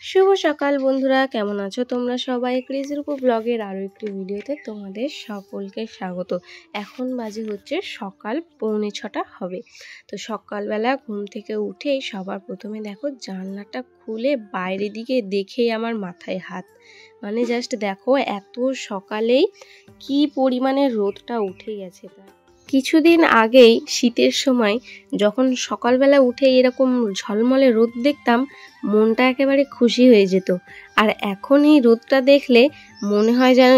শুভ সকাল বন্ধুরা, কেমন আছো তোমরা সবাই? ক্রেজি রূপা ব্লগের আরও একটি ভিডিওতে তোমাদের সকলকে স্বাগত। এখন বাজে হচ্ছে সকাল 6:45 হবে। তো সকালবেলা ঘুম থেকে উঠেই সবার প্রথমে দেখো জানলাটা খুলে বাইরের দিকে দেখেই আমার মাথায় হাত, মানে জাস্ট দেখো এত সকালেই কি পরিমাণে রোদটা উঠে গেছে। কিছুদিন আগেই শীতের সময় যখন সকালবেলা উঠে এরকম ঝলমলে রোদ দেখতাম, মনটা একেবারে খুশি হয়ে যেত। আর এখন এই রোদটা দেখলে মনে হয় যেন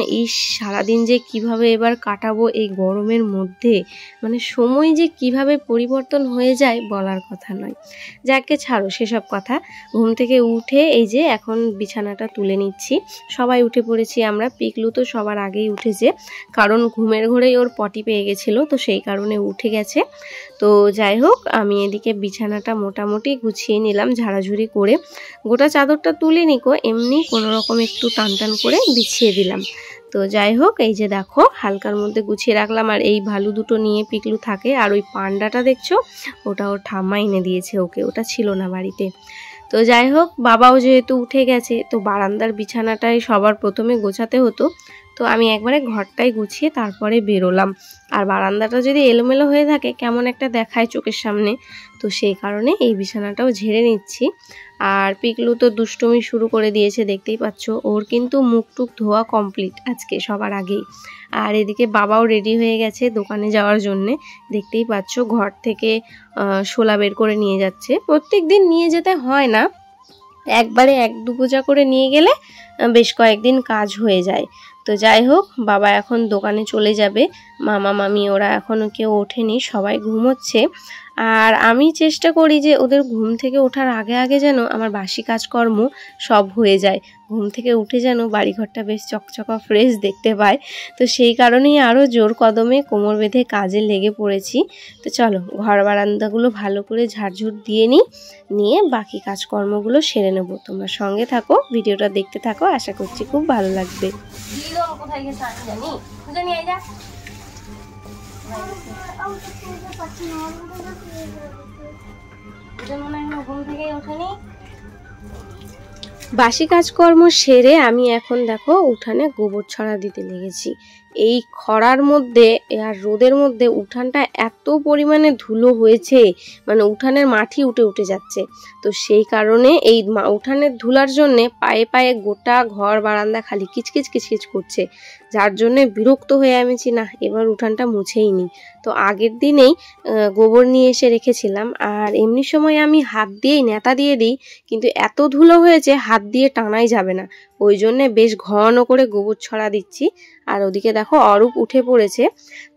সারাদিন যে কিভাবে এবার কাটাবো এই গরমের মধ্যে, মানে সময় যে কিভাবে পরিবর্তন হয়ে যায় বলার কথা নয়। যাকে ছাড়ো সেসব কথা। ঘুম থেকে উঠে এই যে এখন বিছানাটা তুলে নিচ্ছি, সবাই উঠে পড়েছি আমরা। পিকলু তো সবার আগেই উঠেছে, কারণ ঘুমের ঘোরেই ওর পটি পেয়ে গেছিলো, তো সেই কারণে উঠে গেছে। তো যাই হোক, আমি এদিকে বিছানাটা মোটামুটি গুছিয়ে নিলাম ঝাড়াঝুড়ি করে। গোটা চাদরটা তুলে নিকো, এমনি কোনো রকম একটু টান টান করে বিছিয়ে দিলাম। তো যাই হোক, এই যে দেখো হালকার মধ্যে গুছিয়ে রাখলাম। আর এই ভালু দুটো নিয়ে পিকলু থাকে, আর ওই পান্ডাটা দেখছো ওটা ওর ঠাম্মা এনে দিয়েছে ওকে, ওটা ছিল না বাড়িতে। তো যাই হোক, বাবাও যেহেতু উঠে গেছে, তো বারান্দার বিছানাটাই সবার প্রথমে গোছাতে হতো। তো আমি একবারে ঘরটাই গুছিয়ে তারপরে বেরোলাম। আর বারান্দাটা যদি এলোমেলো হয়ে থাকে কেমন একটা দেখায় চোখের সামনে, তো সেই কারণে এই বিছানাটাও ঝেড়ে নিচ্ছি। আর পিকলু তো দুষ্টুমি শুরু করে দিয়েছে, দেখতেই পাচ্ছ। ওর কিন্তু মুখ টুক ধোয়া কমপ্লিট আজকে সবার আগেই। আর এদিকে বাবাও রেডি হয়ে গেছে দোকানে যাওয়ার জন্যে, দেখতেই পাচ্ছ। ঘর থেকে শোলা বের করে নিয়ে যাচ্ছে। প্রত্যেক দিন নিয়ে যেতে হয় না, একবারে 1-2 বোঝা করে নিয়ে গেলে বেশ কয়েকদিন কাজ হয়ে যায়। তো যাই হোক, বাবা এখন দোকানে চলে যাবে। মামা মামি ওরা এখনও কেউ ওঠেনি, সবাই ঘুমোচ্ছে। আর আমি চেষ্টা করি যে ওদের ঘুম থেকে ওঠার আগে আগে যেন আমার বাসি কাজকর্ম সব হয়ে যায়, ঘুম থেকে উঠে যেন বাড়িঘরটা বেশ চকচকা ফ্রেশ দেখতে পায়। তো সেই কারণেই আরও জোর কদমে কোমর বেঁধে কাজে লেগে পড়েছি। তো চলো ঘর বারান্দাগুলো ভালো করে ঝাড়ঝুড় দিয়ে নিয়ে বাকি কাজকর্মগুলো সেরে নেব। তোমরা সঙ্গে থাকো, ভিডিওটা দেখতে থাকো, আশা করছি খুব ভালো লাগবে। বাসি কাজকর্ম সেরে আমি এখন দেখো উঠানে গোবর ছড়া দিতে লেগেছি। এই খরার মধ্যে আর রোদের মধ্যে উঠানটা এত পরিমাণে ধুলো হয়েছে, মানে উঠানের মাটি উঠে যাচ্ছে। তো সেই কারণে এই উঠানের ধুলার জন্যে পায়ে পায়ে গোটা ঘর বারান্দা খালি কিচকিচ কিচকিচ করছে, যার জন্যে বিরক্ত হয়ে আমিছি না এবার উঠানটা মুছেই নি। তো আগের দিনেই গোবর নিয়ে এসে রেখেছিলাম। আর এমনি সময় আমি হাত দিয়েই নেতা দিয়ে দিই, কিন্তু এত ধুলো হয়েছে হাত দিয়ে টানাই যাবে না, ওই জন্যে বেশ ঘন করে গোবর ছড়া দিচ্ছি। আর ওদিকে দেখো অরূপ উঠে পড়েছে।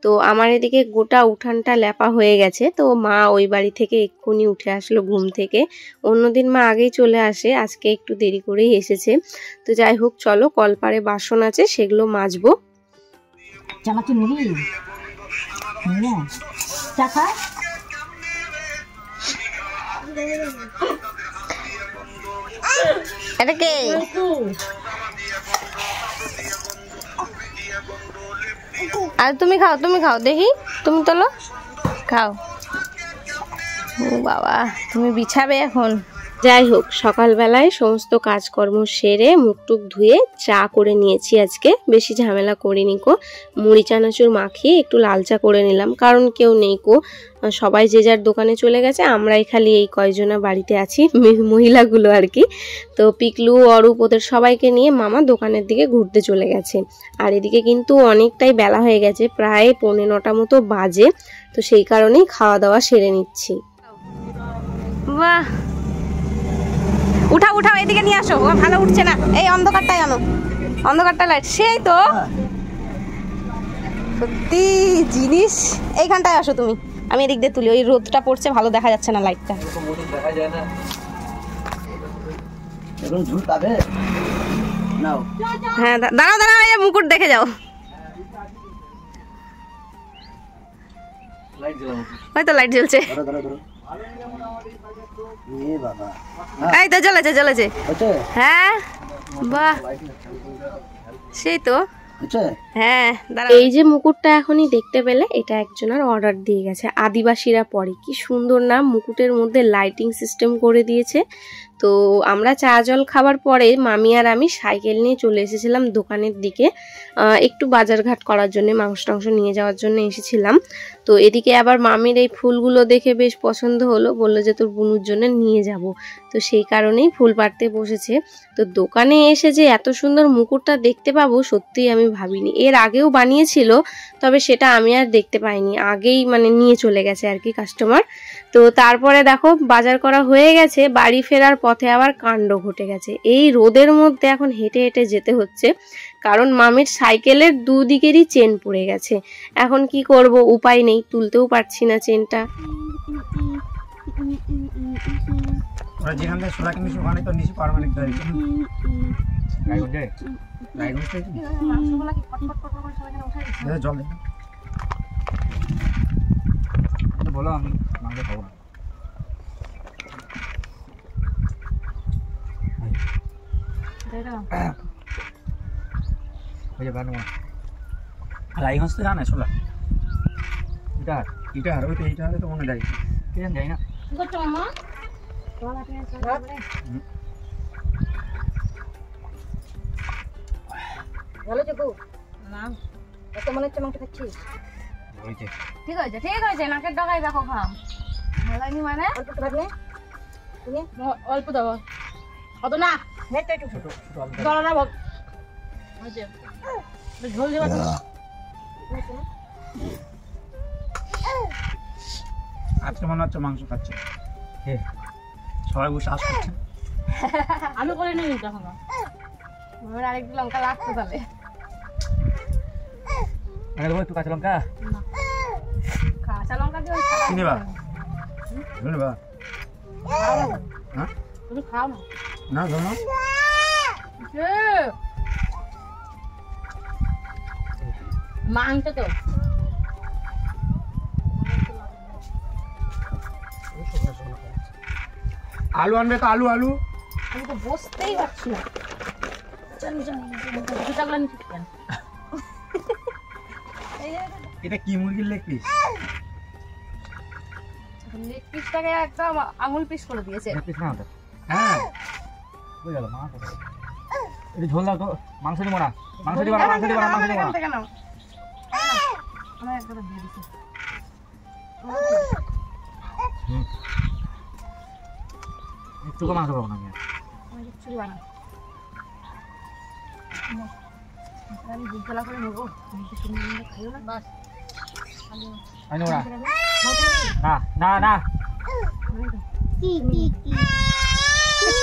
তো আমার এদিকে গোটা উঠানটা লেপা হয়ে গেছে। তো মা ওই বাড়ি থেকে এক্ষুনি উঠে আসলো ঘুম থেকে। অন্যদিন মা আগেই চলে আসে, আজকে একটু দেরি করেই এসেছে। তো যাই হোক, চলো কলপারে বাসন আছে সেগুলো মাজবো। এটা কে? আর তুমি খাও, তুমি খাও দেখি, তুমি তোলো খাও। ও বাবা, তুমি বিছাবে এখন। যাই হোক, সকালবেলায় সমস্ত কাজকর্ম সেরে মুখ টুক ধুয়ে চা করে নিয়েছি আজকে, বেশি ঝামেলা করিনি কো। মুড়ি চানাচুর মাখিয়ে একটু লাল চা করে নিলাম, কারণ কেউ নেই কো, সবাই যে যার দোকানে চলে গেছে, আমরাই খালি এই কয়জনা বাড়িতে আছি, মহিলাগুলো আর কি। তো পিকলু অরূপ ওদের সবাইকে নিয়ে মামা দোকানের দিকে ঘুরতে চলে গেছে। আর এদিকে কিন্তু অনেকটাই বেলা হয়ে গেছে, প্রায় 9:45 মতো বাজে। তো সেই কারণেই খাওয়া দাওয়া সেরে নিচ্ছি। বাহ, উঠাও উঠাও, এদিকে নিয়ে আসো, ভালো উঠছে না। এই অন্ধকারটাই আনো, অন্ধকারটা লাইট। সেই তো সত্যি জিনিস, এইখানটায় আসো তুমি, আমি এদিক দিয়ে তুলি। ওই রোদটা পড়ছে, ভালো দেখা যাচ্ছে না লাইটটা। হ্যাঁ দাঁড়াও দাঁড়াও, এই মুকুট দেখে যাও। হয়তো লাইট জ্বলছে, এই তো জ্বলেছে জ্বলেছে। হ্যাঁ বাহ, সেই তো। হ্যাঁ, এই যে মুকুটটা এখনই দেখতে পেলে, এটা একজনের অর্ডার দিয়ে গেছে, আদিবাসীরা পরে। কি সুন্দর না, মুকুটের মধ্যে লাইটিং সিস্টেম করে দিয়েছে। তো আমরা চা জল খাবার পরে মামি আর আমি সাইকেল নিয়ে চলে এসেছিলাম দোকানের দিকে, একটু বাজারঘাট করার জন্য, মাংস টাংস নিয়ে যাওয়ার জন্য এসেছিলাম। তো এদিকে আবার মামির এই ফুলগুলো দেখে বেশ পছন্দ হলো, বললো যে তোর বুনুর জন্য নিয়ে যাব। তো সেই কারণেই ফুল পাড়তে বসেছে। তো দোকানে এসে যে এত সুন্দর মুকুটটা দেখতে পাবো সত্যিই আমি ভাবিনি। এর আগেও বানিয়েছিল, তবে সেটা আমি আর দেখতে পাইনি, আগেই মানে নিয়ে চলে গেছে আর কি কাস্টমার। তো তারপরে দেখো বাজার করা হয়ে গেছে, বাড়ি ফেরার পথে আবার কাণ্ড ঘটে গেছে। এই রোদের মধ্যে এখন হেঁটে হেঁটে যেতে হচ্ছে, কারণ মামির সাইকেলের দুদিকেরই চেন পড়ে গেছে। এখন কি করব, উপায় নেই, তুলতেও পারছি না চেনটা। বলো আমি মাংস খাবো না। রায়গঞ্জ তো জানা শোলা ইটার ইটার ওই তো ইটার তো মনে যায় কি জান যায় না। কি করছো মামা? ভালো চকু না এত মনে হচ্ছে মাংস খাচ্ছিস। ঠিক হয়েছে ঠিক হয়েছে, নাকের ডগায় দেখো খাম ভালোই মানে অল্প তো ভাবলে তুমি অল্প দাও অত না নেট একটু ছোট ছোট না বল হয়েছে ঝোল দেবা তো। আজকে মনে হচ্ছে মাংস খাচ্ছে, সবাই বসে আস করছে। আমি করে নিই তখন আমার আরেকটু লঙ্কা লাগতো তাহলে। মানে দেবো একটু কাঁচা লঙ্কা, কাঁচা লঙ্কা দিয়ে কি নেবা নেবা? তুমি খাও না না ধরো মাংস তো আলু আনবে তো আলু আলু আমি তো বসতেই পারছি না। এটা কি মুরগির লেগ পিস? লেগ পিসটাকে একদম আঙুল পিস করে দিয়েছে। হ্যাঁ বুঝে গেল মাংস এটা ঝোল দাও তো, মাংস দিব না, মাংস দিব না, মাংস দিব না, মাংস দিব না। আমার একদম দিয়ে দিছি। একটু মাংস পাবো না আমি, আমি কিচ্ছু দিব না, আমি দুধলা করে নেবো। খাইও না বাস আই নোরা না না না কি কি কি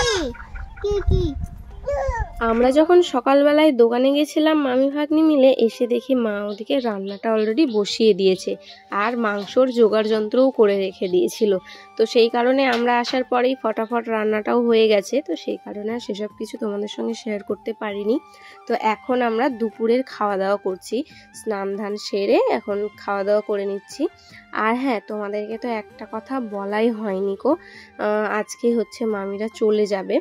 কি কি। আমরা যখন সকালবেলায় দোকানে গেছিলাম মামি ভাগ্নি মিলে, এসে দেখি মা ওদিকে রান্নাটা অলরেডি বসিয়ে দিয়েছে আর মাংসর জোগাড় যন্ত্রও করে রেখে দিয়েছিল। তো সেই কারণে আমরা আসার পরেই ফটাফট রান্নাটাও হয়ে গেছে। তো সেই কারণে আর সেসব কিছু তোমাদের সঙ্গে শেয়ার করতে পারিনি। তো এখন আমরা দুপুরের খাওয়া দাওয়া করছি, স্নান ধান সেরে এখন খাওয়া দাওয়া করে নিচ্ছি। আর হ্যাঁ, তোমাদেরকে তো একটা কথা বলাই হয়নি গো, আজকে হচ্ছে মামিরা চলে যাবে।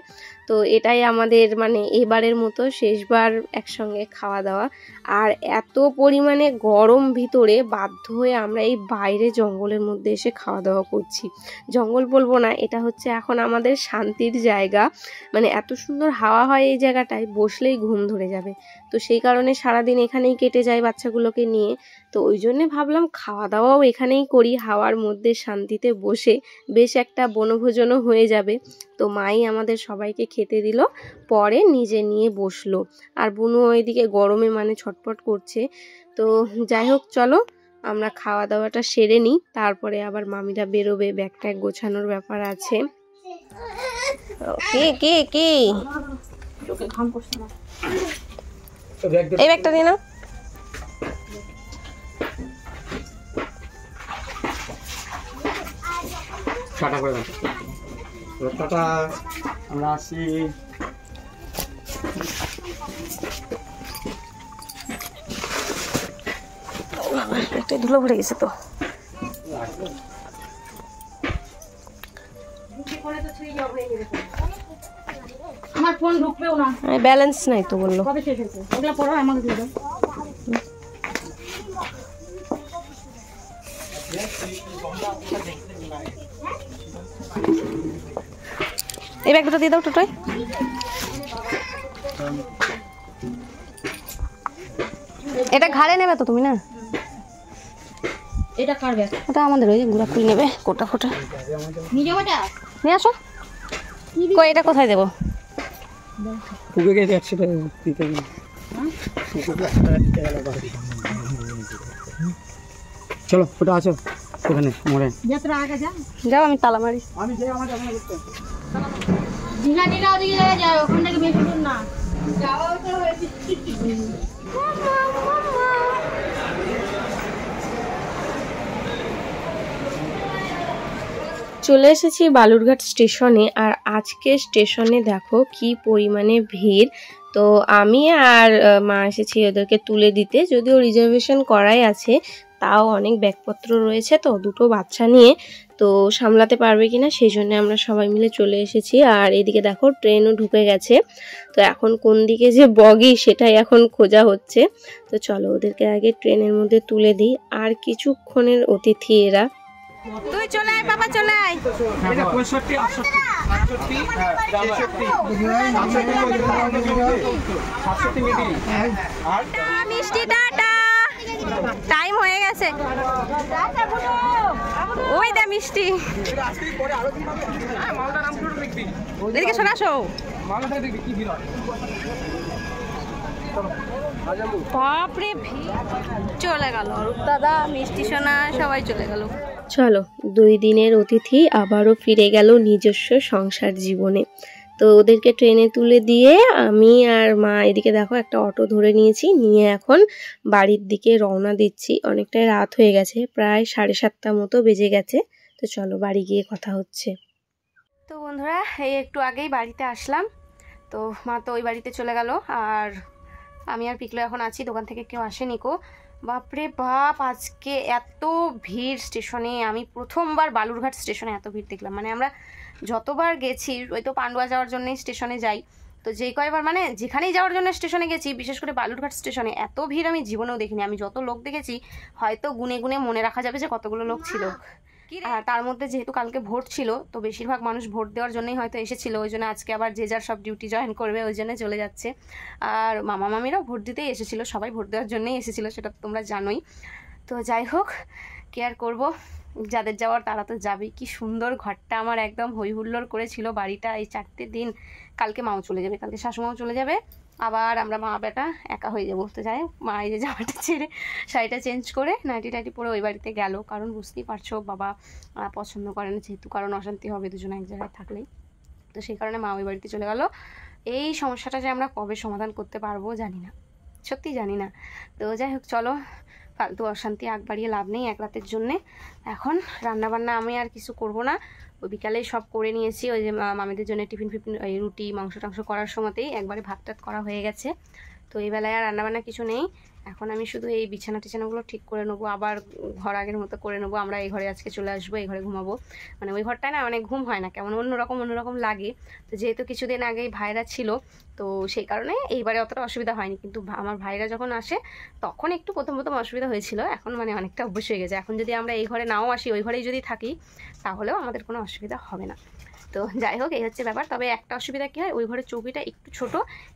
তো এটাই আমাদের মানে এবারের মতো শেষবার একসঙ্গে খাওয়া দাওয়া। আর এত পরিমাণে গরম ভিতরে বাধ্য হয়ে আমরা এই বাইরে জঙ্গলের মধ্যে এসে খাওয়া দাওয়া করছি। জঙ্গল বলবো না, এটা হচ্ছে এখন আমাদের শান্তির জায়গা। মানে এত সুন্দর হাওয়া হয় এই জায়গাটায়, বসলেই ঘুম ধরে যাবে। তো সেই কারণে সারাদিন এখানেই কেটে যায় বাচ্চাগুলোকে নিয়ে। তো ওই জন্যে ভাবলাম খাওয়া দাওয়াও এখানেই করি, হাওয়ার মধ্যে শান্তিতে বসে, বেশ একটা বনভোজনও হয়ে যাবে। তো মাই আমাদের সবাইকে খেতে দিল, পরে নিজে নিয়ে বসলো। আর বুনু ওইদিকে গরমে মানে ছটফট করছে। তো যাই হোক, চলো আমরা খাওয়া দাওয়াটা সেরে নিই, তারপরে আবার মামিরা বেরোবে, ব্যাগ ট্যাগ গোছানোর ব্যাপার আছে। কে কে কে এই ব্যাগটা দিয়ে নাও। টাটা করে দাও, টাটা, আমরা আসি। একটা ধুলো ভরে গেছে তো। আমার ফোন ঢুকবেও না, ব্যালেন্স নাই তো বললো। কবে শেষ হয়েছে? ওগুলো পড়ো, আমাকে দিয়ে দাও। এই এই ব্যাগ দুটো দিয়ে দাও টোটোয়। এটা ঘাড়ে নেবে তো তুমি না? এটা কার ব্যাগ? ওটা আমাদের, ওই যে গুড়া ফুল নেবে কোটা ফোটা নিয়ে নিয়ে আসো। কই এটা কোথায় দেবো? চলো ওটা আছো ওখানে মোড়ে যাও, আমি তালা মারি। চলে এসেছি বালুরঘাট স্টেশনে। আর আজকে স্টেশনে দেখো কি পরিমাণে ভিড়। তো আমি আর মা এসেছি ওদেরকে তুলে দিতে, যদিও রিজার্ভেশন করাই আছে, তাও অনেক ব্যাগপত্র রয়েছে, তো দুটো বাচ্চা নিয়ে তো সামলাতে পারবে কিনা সেই জন্য আমরা সবাই মিলে চলে এসেছি। আর এদিকে দেখো ট্রেনও ঢুকে গেছে, তো এখন কোন দিকে যে বগি সেটাই এখন খোঁজা হচ্ছে। তো চলো ওদেরকে আগে ট্রেনের মধ্যে তুলে দিই। আর কিছুক্ষণের অতিথি এরা। তুই চলে আয় বাবা, চলে আয়। এটা 65 68 মিষ্টি টাটা, টাইম হয়ে গেছে। ওই দে মিষ্টি, এদিকে শোনা শো। বাপরে চলে গেল অরূপ দাদা, মিষ্টি সোনা সবাই চলে গেল। চলো 2 দিনের অতিথি আবারও ফিরে গেল নিজস্ব সংসার জীবনে। তো ওদেরকে ট্রেনে তুলে দিয়ে আমি আর মা এদিকে দেখো একটা অটো ধরে নিয়েছি, নিয়ে এখন বাড়ির দিকে রওনা দিচ্ছি। অনেকটাই রাত হয়ে গেছে, প্রায় 7:30 মতো বেজে গেছে। তো চলো বাড়ি গিয়ে কথা হচ্ছে। তো বন্ধুরা, এই একটু আগেই বাড়িতে আসলাম। তো মা তো ওই বাড়িতে চলে গেল, আর আমি আর পিকলো এখন আছি। দোকান থেকে কেউ আসেনি কো। বাপরে বাপ, আজকে এত ভিড় স্টেশনে। আমি প্রথমবার বালুরঘাট স্টেশনে এত ভিড় দেখলাম। মানে আমরা যতবার গেছি, ওই তো পান্ডুয়া যাওয়ার জন্যই স্টেশনে যাই, তো যেই কয়বার মানে যেখানেই যাওয়ার জন্য স্টেশনে গেছি, বিশেষ করে বালুরঘাট স্টেশনে এত ভিড় আমি জীবনেও দেখিনি। আমি যত লোক দেখেছি হয়তো গুনে গুনে মনে রাখা যাবে যে কতগুলো লোক ছিল। আর তার মধ্যে যেহেতু কালকে ভোট ছিল, তো বেশিরভাগ মানুষ ভোট দেওয়ার জন্যই হয়তো এসেছিল। ওই জন্য আজকে আবার যে যার সব ডিউটি জয়েন করবে, ওই জন্য চলে যাচ্ছে। আর মামা মামিরাও ভোট দিতেই এসেছিল, সবাই ভোট দেওয়ার জন্যই এসেছিল, সেটা তো তোমরা জানোই। তো যাই হোক, কি আর করবো, যাদের যাওয়ার তারা তো যাবেই। কি সুন্দর ঘরটা আমার, একদম হই হুল্লোড় করেছিল বাড়িটা এই 4টে দিন। কালকে মাও চলে যাবে, কালকে শাশুমাও চলে যাবে, আবার আমরা মা বেটা একা হয়ে যাবো। তো যাই হোক, মা এই যে জামাটা ছেড়ে শাড়িটা চেঞ্জ করে নাইটি টাইটি পরে ওই বাড়িতে গেল। কারণ বুঝতেই পারছো, বাবা পছন্দ করে না যেহেতু, কারণ অশান্তি হবে দুজনে এক জায়গায় থাকলেই। তো সেই কারণে মা ওই বাড়িতে চলে গেল। এই সমস্যাটা যে আমরা কবে সমাধান করতে পারবো জানি না, সত্যি জানি না। তো যাই হোক চলো, ফালতু অশান্তি আগ বাড়িয়ে লাভ নেই এক রাতের জন্যে। এখন রান্নাবান্না আমি আর কিছু করব না, ওই বিকালেই সব করে নিয়েছি। ওই যে মামিদের জন্য টিফিন ফিফিন, এই রুটি মাংস টাংস করার সময়তেই একবারে ভাত টাত করা হয়ে গেছে। তো এই বেলায় আর রান্নাবান্না কিছু নেই। এখন আমি শুধু এই বিছানা টিছানাগুলো ঠিক করে নেবো, আবার ঘর আগের মতো করে নেবো। আমরা এই ঘরে আজকে চলে আসবো, এই ঘরে ঘুমাবো। মানে ওই ঘরটায় না অনেক ঘুম হয় না, কেমন অন্যরকম লাগে। তো যেহেতু কিছুদিন আগেই ভাইরা ছিল, তো সেই কারণে এইবারে অতটা অসুবিধা হয়নি। কিন্তু আমার ভাইরা যখন আসে তখন একটু প্রথম অসুবিধা হয়েছিল, এখন মানে অনেকটা অভ্যেস হয়ে গেছে। এখন যদি আমরা এই ঘরে নাও আসি, ওই ঘরেই যদি থাকি, তাহলেও আমাদের কোনো অসুবিধা হবে না। তো যাই হোক, এই হচ্ছে ব্যাপার। তবে একটা অসুবিধা কী হয়, ওই ঘরের চৌকিটা একটু ছোট,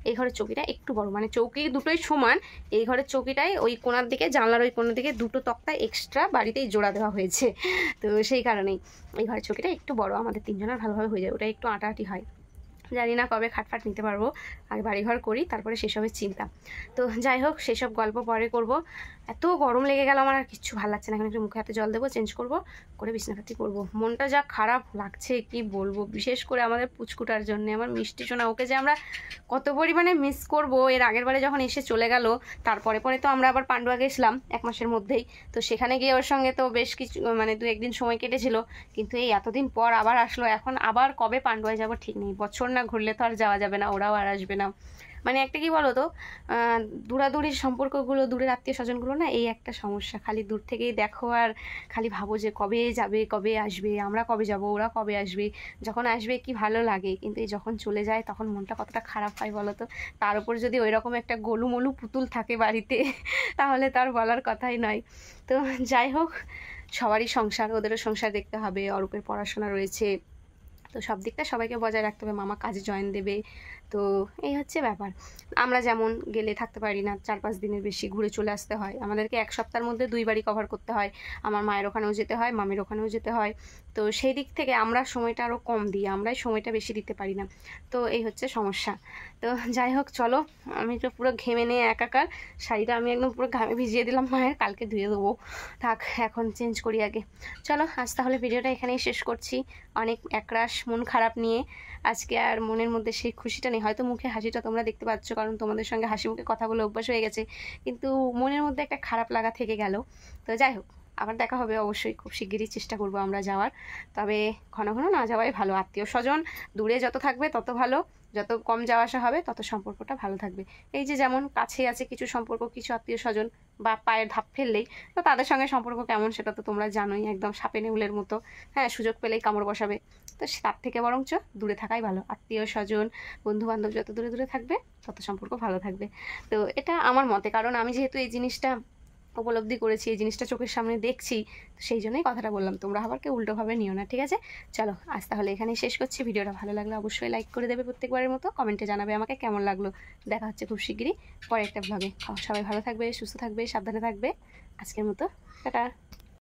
এই ঘরের চৌকিটা একটু বড়। মানে চৌকি দুটোই সমান, এই ঘরের চৌকিটায় ওই কোণার দিকে, জানলার ওই কোণার দিকে 2টো তক্তা এক্সট্রা বাড়িতেই জোড়া দেওয়া হয়েছে। তো সেই কারণেই এই ঘরের চৌকিটা একটু বড়, আমাদের 3 জনের ভালোভাবে হয়ে যায়। ওটা একটু আঁটাআঁটি হয়। জানি না কবে খাটফাট নিতে পারবো, আগে বাড়িঘর করি, তারপরে সেসবের চিন্তা। তো যাই হোক, সেসব গল্প পরে করব। এত গরম লেগে গেল আমার, আর কিচ্ছু ভালো লাগছে না। এখন একটু মুখে হাতে জল দেবো, চেঞ্জ করবো, করে বিছনাপাতি করবো। মনটা যা খারাপ লাগছে কি বলবো, বিশেষ করে আমাদের পুচকুটার জন্য, আমার মিষ্টি সোনা। ওকে যে আমরা কত পরিমাণে মিস করব। এর আগের বারে যখন এসে চলে গেল, তারপরে তো আমরা আবার পান্ডুয়া গেছিলাম 1 মাসের মধ্যেই। তো সেখানে গিয়ে ওর সঙ্গে তো বেশ কিছু মানে 2-1 দিন সময় কেটেছিল, কিন্তু এই এতদিন পর আবার আসলো। এখন আবার কবে পান্ডুয়ায় যাবো ঠিক নেই, বছর না ঘুরলে তো আর যাওয়া যাবে না, ওরাও আর আসবে না। মানে একটা কি বলো তো, দূরাদূরির সম্পর্কগুলো, দূরের আত্মীয় স্বজনগুলো না, এই একটা সমস্যা। খালি দূর থেকেই দেখো আর খালি ভাবো যে কবে যাবে, কবে আসবে, আমরা কবে যাব, ওরা কবে আসবে। যখন আসবে কি ভালো লাগে, কিন্তু এই যখন চলে যায় তখন মনটা কতটা খারাপ হয় বলো তো। তার উপর যদি ওই রকম একটা গোলুমলু পুতুল থাকে বাড়িতে, তাহলে তার বলার কথাই নয়। তো যাই হোক, সবারই সংসার, ওদেরও সংসার দেখতে হবে, অরূপের পড়াশোনা রয়েছে। তো তো সব দিকটা সবাইকে বজায় রাখতে হবে। মামা কাজে জয়েন দেবে, তো এই হচ্ছে ব্যাপার। আমরা যেমন গেলে থাকতে পারি না, 4-5 দিনের বেশি, ঘুরে চলে আসতে হয়। আমাদেরকে 1 সপ্তাহের মধ্যে 2 বাড়ি কভার করতে হয়। আমার মায়ের ওখানেও যেতে হয়, মামির ওখানেও যেতে হয়। তো সেই দিক থেকে আমরা সময়টা আরও কম দিই, আমরাই সময়টা বেশি দিতে পারি না। তো এই হচ্ছে সমস্যা। তো যাই হোক, চলো, আমি তো পুরো ঘেমে নিয়ে একাকার। শাড়িটা আমি একদম পুরো ঘামে ভিজিয়ে দিলাম মায়ের, কালকে ধুয়ে দেবো। থাক, এখন চেঞ্জ করি আগে। চলো, আজ তাহলে ভিডিওটা এখানেই শেষ করছি। অনেক একরাশ মন খারাপ নিয়ে আজকে, আর মনের মধ্যে সেই খুশিটা নেই। হয়তো মুখে হাসিটা তোমরা দেখতে পাচ্ছ, কারণ তোমাদের সঙ্গে হাসি মুখে কথা বলে অভ্যাস হয়ে গেছে, কিন্তু মনের মধ্যে একটা খারাপ লাগা থেকে গেল। তো যাই হোক, আবার দেখা হবে অবশ্যই, খুব শিগগিরই চেষ্টা করবো আমরা যাওয়ার। তবে ঘন ঘন না যাওয়াই ভালো। আত্মীয় স্বজন দূরে যত থাকবে তত ভালো, যত কম যাওয়া আসা হবে তত সম্পর্কটা ভালো থাকবে। এই যে যেমন কাছে আছে কিছু সম্পর্ক, কিছু আত্মীয় স্বজন, বা পায়ের ধাপ ফেললেই তো তাদের সঙ্গে সম্পর্ক কেমন সেটা তো তোমরা জানোই, একদম সাপে নেউলের মতো। হ্যাঁ, সুযোগ পেলেই কামড় বসাবে। তো তার থেকে বরঞ্চ দূরে থাকাই ভালো। আত্মীয় স্বজন, বন্ধু বান্ধব যত দূরে দূরে থাকবে তত সম্পর্ক ভালো থাকবে। তো এটা আমার মতে, কারণ আমি যেহেতু এই জিনিসটা উপলব্ধি করেছি, এই জিনিসটা চোখের সামনে দেখছি, তো সেই জন্যই কথাটা বললাম। তোমরা আবার কেউ উল্টোভাবে নিও না, ঠিক আছে? চলো, আজ তাহলে এখানেই শেষ করছি। ভিডিওটা ভালো লাগলে অবশ্যই লাইক করে দেবে প্রত্যেকবারের মতো, কমেন্টে জানাবে আমাকে কেমন লাগলো। দেখা হচ্ছে খুব শিগগিরই পরে একটা ব্লগে। সবাই ভালো থাকবে, সুস্থ থাকবে, সাবধানে থাকবে। আজকের মতো টাটা।